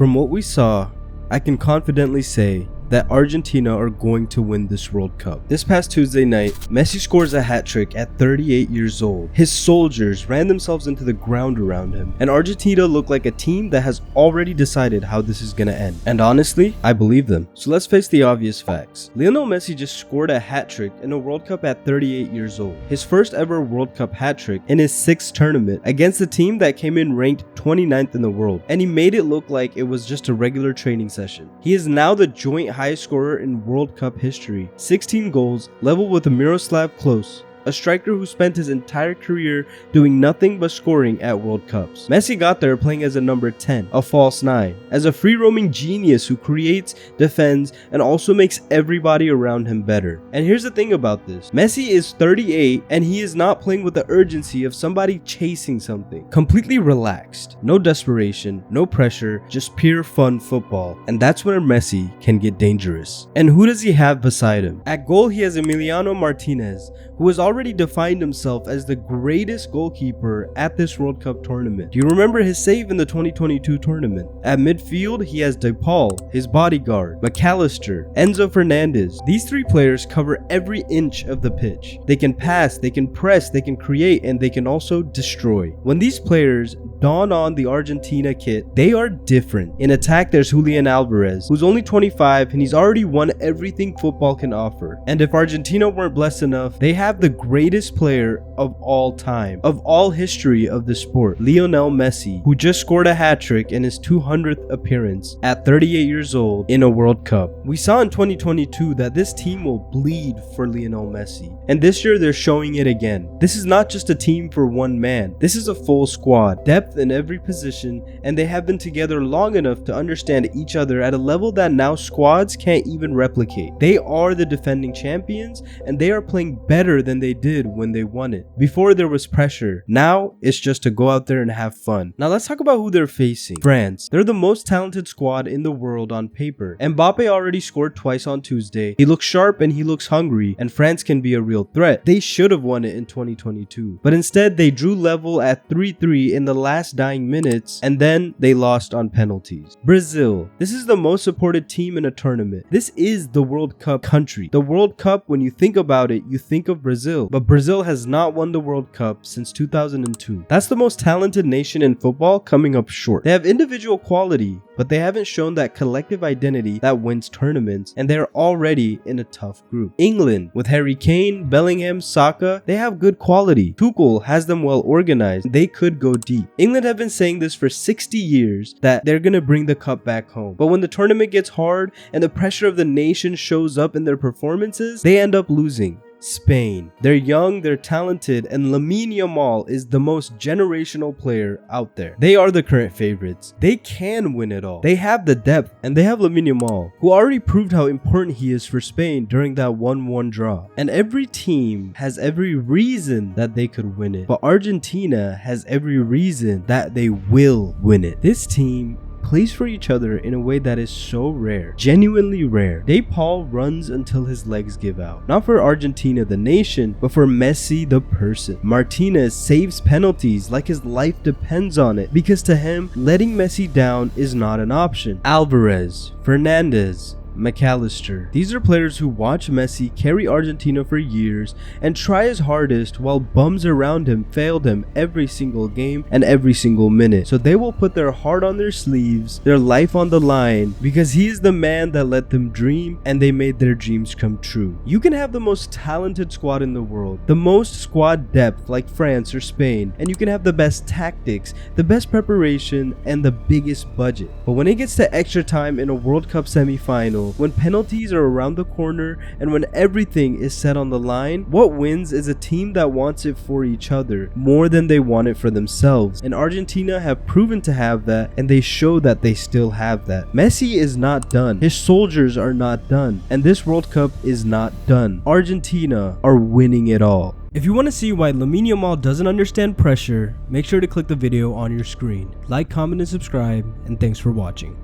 From what we saw, I can confidently say that Argentina are going to win this World Cup. This past Tuesday night, Messi scores a hat-trick at 38 years old. His soldiers ran themselves into the ground around him, and Argentina looked like a team that has already decided how this is gonna end. And honestly, I believe them. So let's face the obvious facts. Lionel Messi just scored a hat-trick in a World Cup at 38 years old. His first ever World Cup hat-trick in his 6th tournament against a team that came in ranked 29th in the world. And he made it look like it was just a regular training session. He is now the joint highest scorer in World Cup history, 16 goals, level with Miroslav Klose, a striker who spent his entire career doing nothing but scoring at World Cups. Messi got there playing as a number 10, a false 9, as a free-roaming genius who creates, defends, and also makes everybody around him better. And here's the thing about this. Messi is 38 and he is not playing with the urgency of somebody chasing something. Completely relaxed. No desperation, no pressure, just pure fun football. And that's where Messi can get dangerous. And who does he have beside him? At goal he has Emiliano Martinez, who has already defined himself as the greatest goalkeeper at this World Cup tournament. Do you remember his save in the 2022 tournament? At midfield, he has De Paul, his bodyguard, McAllister, Enzo Fernandez. These three players cover every inch of the pitch. They can pass, they can press, they can create, and they can also destroy. When these players don on the Argentina kit, they are different. In attack, there's Julian Alvarez, who's only 25 and he's already won everything football can offer. And if Argentina weren't blessed enough, they have the greatest player of all time, of all history of the sport, Lionel Messi, who just scored a hat-trick in his 200th appearance at 38 years old in a World Cup. We saw in 2022 that this team will bleed for Lionel Messi, and this year they're showing it again. This is not just a team for one man, this is a full squad, depth in every position, and they have been together long enough to understand each other at a level that now squads can't even replicate. They are the defending champions, and they are playing better than they did when they won it. Before there was pressure, now it's just to go out there and have fun. Now let's talk about who they're facing. France. They're the most talented squad in the world on paper. Mbappe already scored twice on Tuesday. He looks sharp and he looks hungry, and France can be a real threat. They should have won it in 2022, but instead they drew level at 3-3 in the last dying minutes, and then they lost on penalties. Brazil. This is the most supported team in a tournament. This is the World Cup country. The World Cup, when you think about it, you think of Brazil, but Brazil has not won the World Cup since 2002. That's the most talented nation in football coming up short. They have individual quality, but they haven't shown that collective identity that wins tournaments, and they're already in a tough group. England, with Harry Kane, Bellingham, Saka, they have good quality. Tuchel has them well organized. They could go deep. England have been saying this for 60 years that they're gonna bring the cup back home, but when the tournament gets hard and the pressure of the nation shows up in their performances, they end up losing. Spain. They're young, they're talented, and Lamine Yamal is the most generational player out there. They are the current favorites. They can win it all. They have the depth, and they have Lamine Yamal, who already proved how important he is for Spain during that 1-1 draw. And every team has every reason that they could win it, but Argentina has every reason that they will win it. This team plays for each other in a way that is so rare, genuinely rare. De Paul runs until his legs give out. Not for Argentina the nation, but for Messi the person. Martinez saves penalties like his life depends on it, because to him, letting Messi down is not an option. Alvarez, Fernandez, McAllister. These are players who watch Messi carry Argentina for years and try his hardest while bums around him failed him every single game and every single minute. So they will put their heart on their sleeves, their life on the line, because he is the man that let them dream and they made their dreams come true. You can have the most talented squad in the world, the most squad depth like France or Spain, and you can have the best tactics, the best preparation, and the biggest budget. But when it gets to extra time in a World Cup semi-final, when penalties are around the corner and when everything is set on the line, what wins is a team that wants it for each other more than they want it for themselves. And Argentina have proven to have that, and they show that they still have that. Messi is not done. His soldiers are not done. And this World Cup is not done. Argentina are winning it all. If you want to see why Lamine Yamal doesn't understand pressure, make sure to click the video on your screen. Like, comment, and subscribe, and thanks for watching.